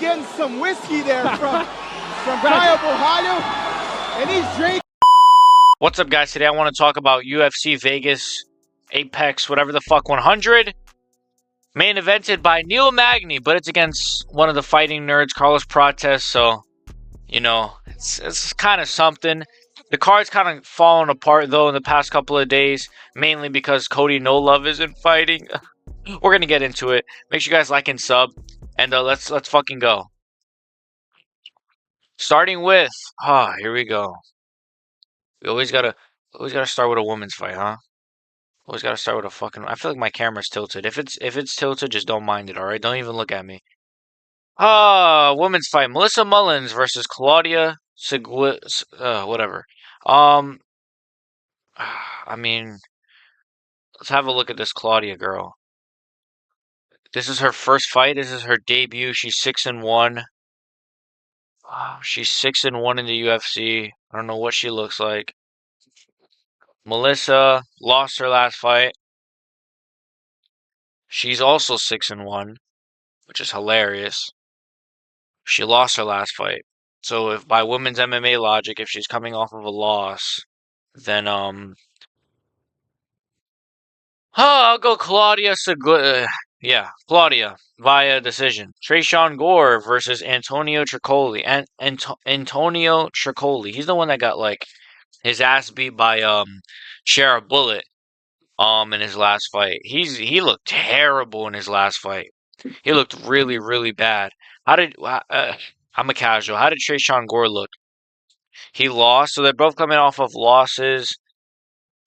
getting some whiskey there from Cayo Ohio, and he's drinking. What's up, guys? Today I want to talk about UFC Vegas, Apex, whatever the fuck, 100. Main evented by Neil Magney, but it's against one of the fighting nerds, Carlos Prates. So, you know, it's kind of something. The card's kind of fallen apart though in the past couple of days, mainly because Cody No Love isn't fighting. We're gonna get into it. Make sure you guys like and sub, and let's fucking go. Starting with, here we go. We always gotta start with a women's fight, huh? Always gotta start with a fucking. I feel like my camera's tilted. If it's tilted, just don't mind it. All right, don't even look at me. Women's fight: Melissa Mullins versus Claudia whatever. I mean, let's have a look at this Claudia girl. This is her first fight. This is her debut. She's 6-1. She's 6-1 in the UFC. I don't know what she looks like. Melissa lost her last fight. She's also 6-1, which is hilarious. She lost her last fight. So if by women's MMA logic, if she's coming off of a loss, then I'll go Claudia Claudia via decision. Tresean Gore versus Antonio Tricoli. Antonio Tricoli. He's the one that got like his ass beat by Shara Bullet in his last fight. He looked terrible in his last fight. He looked really, really bad. I'm a casual. How did Tresean Gore look? He lost, so they're both coming off of losses.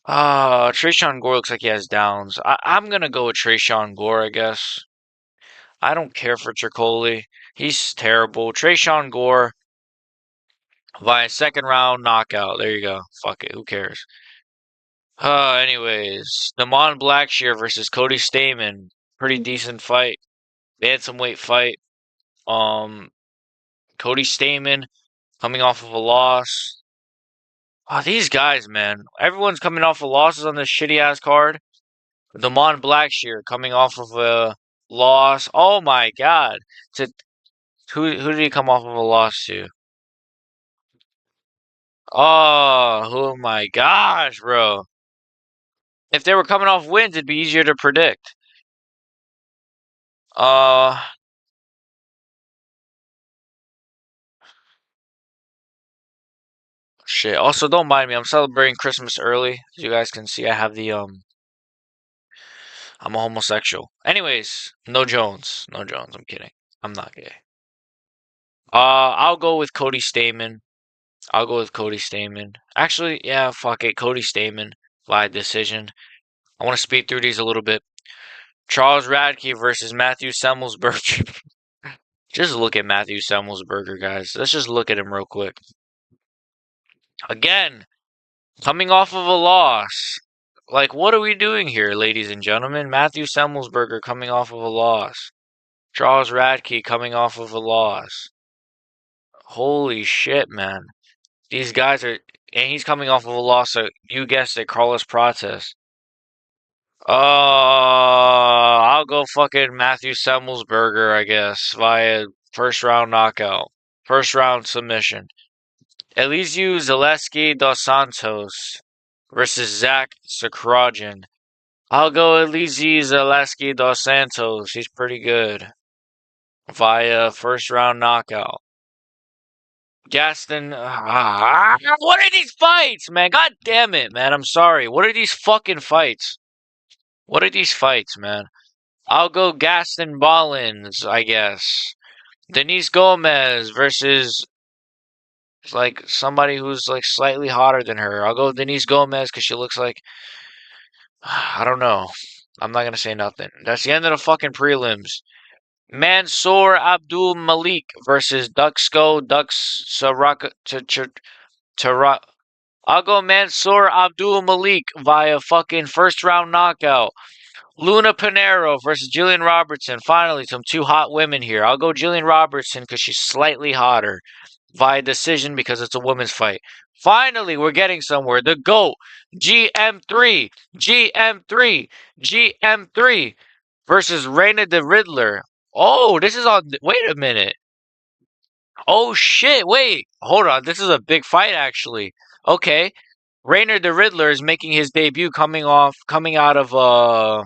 Tresean Gore looks like he has downs. I'm gonna go with Tresean Gore, I guess. I don't care for Tricoli. He's terrible. Tresean Gore via second round knockout. There you go. Fuck it. Who cares? Anyways, Damon Blackshear versus Cody Stamann. Pretty decent fight. Bantamweight fight. Cody Stamann coming off of a loss. These guys, man. Everyone's coming off of losses on this shitty ass card. Damon Blackshear coming off of a loss. Oh my god. Who did he come off of a loss to? Oh my gosh, bro. If they were coming off wins, it'd be easier to predict. Shit. Also, don't mind me. I'm celebrating Christmas early. As you guys can see, I have the I'm a homosexual. Anyways, no Jones. No Jones. I'm kidding. I'm not gay. I'll go with Cody Stamann. Actually, yeah, fuck it. Cody Stamann by decision. I want to speed through these a little bit. Charles Radke versus Matthew Semmelsberger. Just look at Matthew Semmelsberger, guys. Let's just look at him real quick. Again, coming off of a loss. Like, what are we doing here, ladies and gentlemen? Matthew Semmelsberger coming off of a loss. Charles Radke coming off of a loss. Holy shit, man. These guys are... And he's coming off of a loss, so you guessed it, Carlos Prates. I'll go fucking Matthew Semmelsberger, I guess, via first round knockout. First round submission. Elizeu Zaleski dos Santos versus Zach Sakrajian. I'll go Elizeu Zaleski dos Santos. He's pretty good. Via first round knockout. Gaston. What are these fights, man? God damn it, man. I'm sorry. What are these fucking fights? What are these fights, man? I'll go Gaston Ballins, I guess. Denise Gomez versus like somebody who's like slightly hotter than her. I'll go Denise Gomez because she looks like I don't know. I'm not gonna say nothing. That's the end of the fucking prelims. Mansour Abdul Malik versus Duxco Saraka. I'll go Mansour Abdul Malik via fucking first round knockout. Luna Pinheiro versus Jillian Robertson. Finally, some two hot women here. I'll go Jillian Robertson because she's slightly hotter. Via decision because it's a women's fight. Finally, we're getting somewhere. The GOAT. GM3 versus Reina the Riddler. Oh, this is on... Wait a minute. Oh shit! Wait, hold on. This is a big fight, actually. Okay, Rainer the Riddler is making his debut, coming out of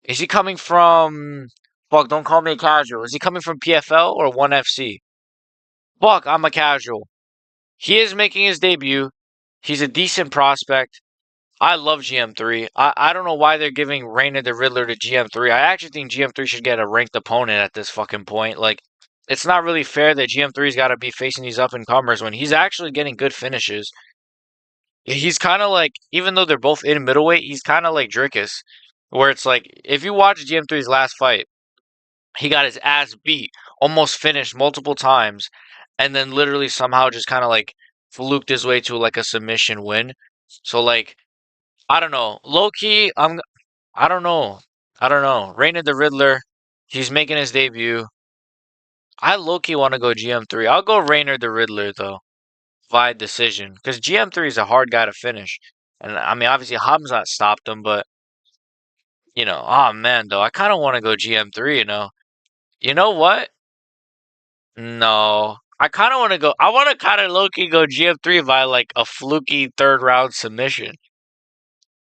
Is he coming from? Fuck! Don't call me a casual. Is he coming from PFL or One FC? Fuck! I'm a casual. He is making his debut. He's a decent prospect. I love GM3. I don't know why they're giving Rainer the Riddler to GM3. I actually think GM3 should get a ranked opponent at this fucking point. Like, it's not really fair that GM3's got to be facing these up and comers when he's actually getting good finishes. He's kind of like, even though they're both in middleweight, he's kind of like Drickus, where it's like, if you watch GM3's last fight, he got his ass beat, almost finished multiple times, and then literally somehow just kind of like fluked his way to like a submission win. So like, I don't know. Low key, I don't know. I don't know. Raina the Riddler, he's making his debut. I low key want to go GM3. I'll go Rainer the Riddler though, via decision, because GM3 is a hard guy to finish. And I mean, obviously Hamzat stopped him, but oh man, though, I kind of want to go GM3. You know what? No, I kind of want to go. I want to kind of low key go GM3 via like a fluky third round submission.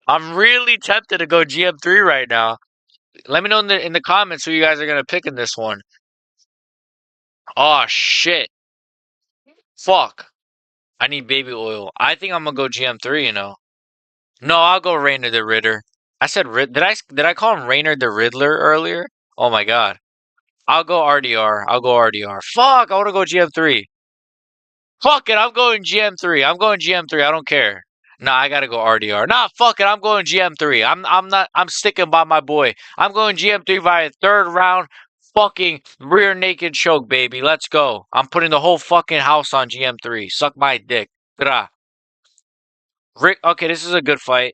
I'm really tempted to go GM3 right now. Let me know in the comments who you guys are gonna pick in this one. Oh shit. Fuck. I need baby oil. I think I'm gonna go GM3. No, I'll go Rainer the Ritter. I said did I call him Rainer the Riddler earlier? Oh my god. I'll go RDR. I'll go RDR. Fuck, I wanna go GM3. Fuck it, I'm going GM3. I'm going GM3. I don't care. Nah, I gotta go RDR. Nah, fuck it, I'm going GM3. I'm sticking by my boy. I'm going GM3 via third round fucking rear naked choke, baby. Let's go. I'm putting the whole fucking house on GM3. Suck my dick. Gra. Rick, okay, this is a good fight.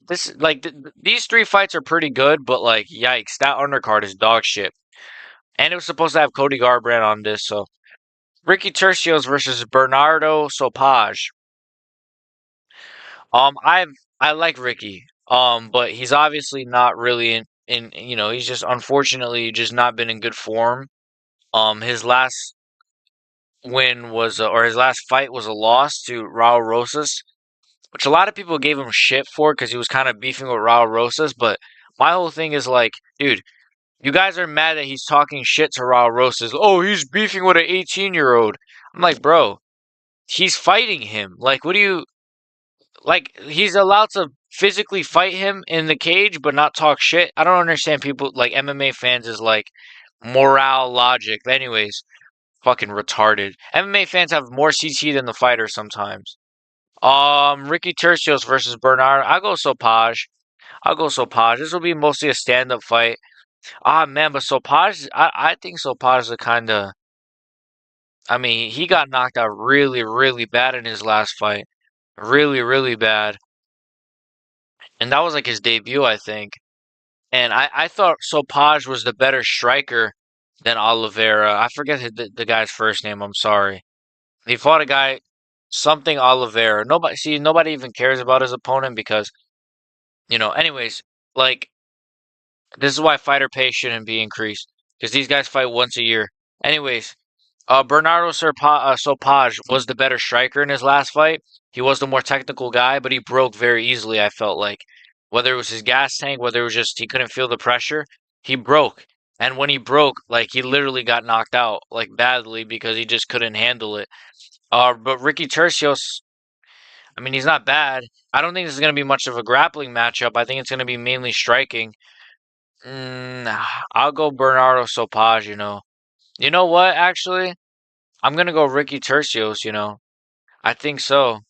This like these three fights are pretty good, but like yikes, that undercard is dog shit. And it was supposed to have Cody Garbrandt on this, so Ricky Tercios versus Bernardo Sopage. I like Ricky. But he's obviously not really in he's just unfortunately just not been in good form. His last win was or his last fight was a loss to Raul Rosas, which a lot of people gave him shit for because he was kind of beefing with Raul Rosas. But my whole thing is like, dude, you guys are mad that he's talking shit to Raul Rosas. Oh, he's beefing with an 18-year-old. I'm like, bro, he's fighting him. Like, what do you like? He's allowed to physically fight him in the cage, but not talk shit. I don't understand people like MMA fans is like morale logic. But anyways, fucking retarded. MMA fans have more CT than the fighter sometimes. Ricky Tercios versus Bernard. I'll go Sopage. I'll go Sopage. This will be mostly a stand-up fight. Ah, man, but Sopage, I think Sopage is kind of. I mean, he got knocked out really, really bad in his last fight. Really, really bad. And that was like his debut, I think. And I thought Sopage was the better striker than Oliveira. I forget the guy's first name. I'm sorry. He fought a guy, something Oliveira. Nobody even cares about his opponent because, anyways, like, this is why fighter pay shouldn't be increased because these guys fight once a year. Anyways, Bernardo Sopage was the better striker in his last fight. He was the more technical guy, but he broke very easily, I felt like. Whether it was his gas tank, whether it was just he couldn't feel the pressure, he broke. And when he broke, like he literally got knocked out, like badly, because he just couldn't handle it. But Ricky Tercios, I mean, he's not bad. I don't think this is going to be much of a grappling matchup. I think it's going to be mainly striking. I'll go Bernardo Sopage. You know what, actually? I'm gonna go Ricky Tercios. I think so.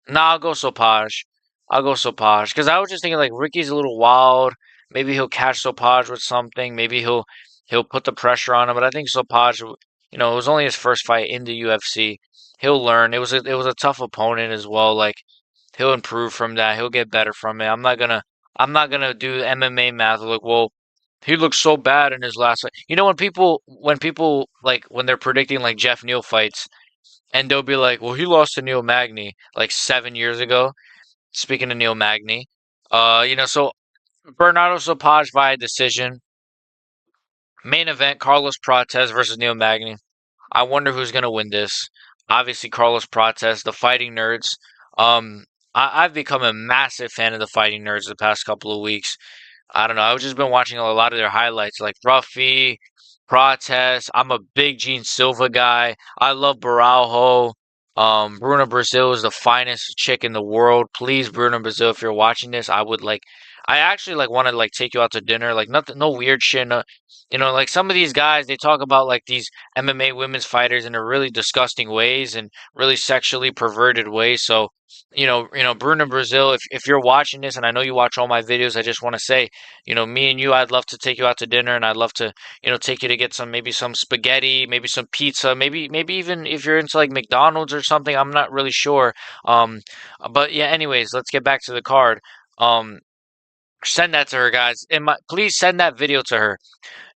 Nah, I'll go Sopage. I'll go Sopage. Because I was just thinking, like, Ricky's a little wild. Maybe he'll catch Sopage with something. Maybe he'll put the pressure on him. But I think Sopage, it was only his first fight in the UFC. He'll learn. It was a tough opponent as well. Like, he'll improve from that. He'll get better from it. I'm not gonna do MMA math. Like, well, he looks so bad in his last fight. When people like when they're predicting like Jeff Neal fights, and they'll be like, well, he lost to Neil Magny like 7 years ago. Speaking of Neil Magny, so Bernardo Sopage via decision. Main event: Carlos Prates versus Neil Magny. I wonder who's gonna win this. Obviously, Carlos Prates, the Fighting Nerds. Um, I've become a massive fan of the Fighting Nerds the past couple of weeks. I don't know. I've just been watching a lot of their highlights, like Ruffy, Prates. I'm a big Gene Silva guy. I love Baralho. Bruna Brazil is the finest chick in the world. Please, Bruna Brazil, if you're watching this, I would like. I actually like want to like take you out to dinner. Like nothing, no weird shit. No, like some of these guys, they talk about like these MMA women's fighters in a really disgusting ways and really sexually perverted ways. So, Bruna Brazil, if you're watching this, and I know you watch all my videos, I just want to say, me and you, I'd love to take you out to dinner, and I'd love to, take you to get maybe some spaghetti, maybe some pizza, maybe even if you're into like McDonald's or something. I'm not really sure. Um, but yeah, anyways, let's get back to the card. Um, Send that to her, guys. Please send that video to her.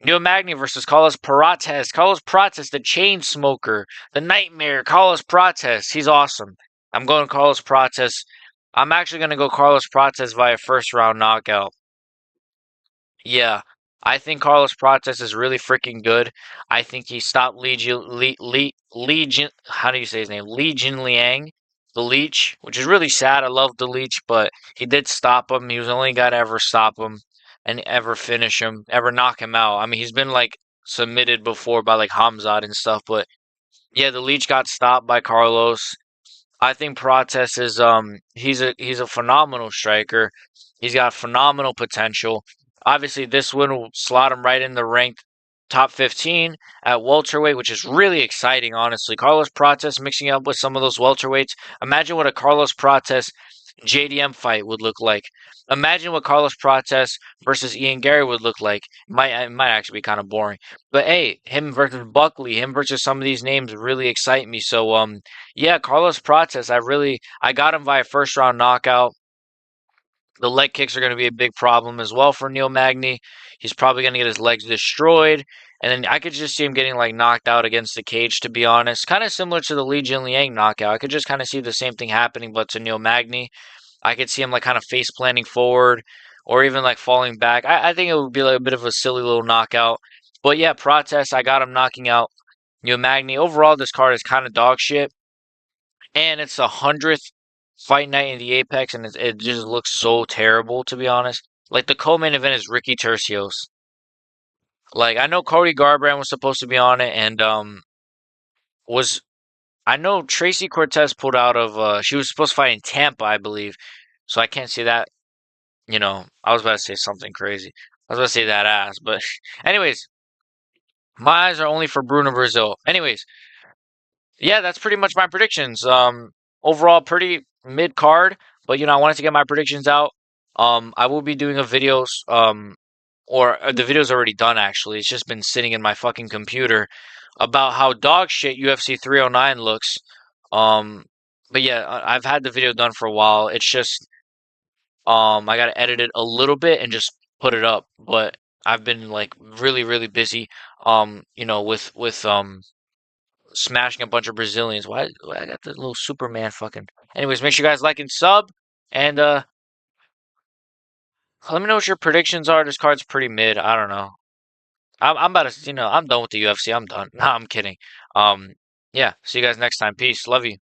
Neil Magny versus Carlos Prates. Carlos Prates, the chain smoker, the nightmare. Carlos Prates, he's awesome. I'm going Carlos Prates. I'm actually going to go Carlos Prates via first round knockout. Yeah, I think Carlos Prates is really freaking good. I think he stopped Legion. How do you say his name? Legion Liang, the Leech, which is really sad. I love the Leech, but he did stop him. He was the only guy to ever stop him and ever finish him, ever knock him out. I mean, he's been like submitted before by like Hamzat and stuff, but yeah, the Leech got stopped by Carlos. I think Prates is he's a phenomenal striker. He's got phenomenal potential. Obviously, this win will slot him right in the ranked top 15 at welterweight, which is really exciting, honestly. Carlos Prates mixing up with some of those welterweights. Imagine what a Carlos Prates JDM fight would look like. Imagine what Carlos Prates versus Ian Gary would look like. It might actually be kind of boring. But hey, him versus Buckley, him versus some of these names really excite me. So yeah, Carlos Prates, I got him via first round knockout. The leg kicks are going to be a big problem as well for Neil Magny. He's probably going to get his legs destroyed. And then I could just see him getting like knocked out against the cage, to be honest. Kind of similar to the Li Jinliang knockout. I could just kind of see the same thing happening, but to Neil Magny. I could see him like kind of face planting forward or even like falling back. I think it would be like a bit of a silly little knockout. But yeah, Prates, I got him knocking out Neil Magny. Overall, this card is kind of dog shit. And it's the 100th fight night in the Apex, and it just looks so terrible, to be honest. Like, the co-main event is Ricky Tercios. Like, I know Cody Garbrandt was supposed to be on it, and, was, I know Tracy Cortez pulled out of, she was supposed to fight in Tampa, I believe. So I can't see that, I was about to say something crazy. I was about to say that ass, but anyways, my eyes are only for Bruno Brazil. Anyways, yeah, that's pretty much my predictions. Overall, pretty mid card, but I wanted to get my predictions out. I will be doing a videos, or the video's already done actually. It's just been sitting in my fucking computer about how dog shit UFC 309 looks. But yeah, I've had the video done for a while. It's just, I gotta edit it a little bit and just put it up. But I've been like really, really busy, with smashing a bunch of Brazilians. Why I got the little Superman fucking. Anyways, make sure you guys like and sub, and let me know what your predictions are. This card's pretty mid. I don't know. I'm about to, I'm done with the UFC. I'm done. Nah, I'm kidding. Yeah. See you guys next time. Peace. Love you.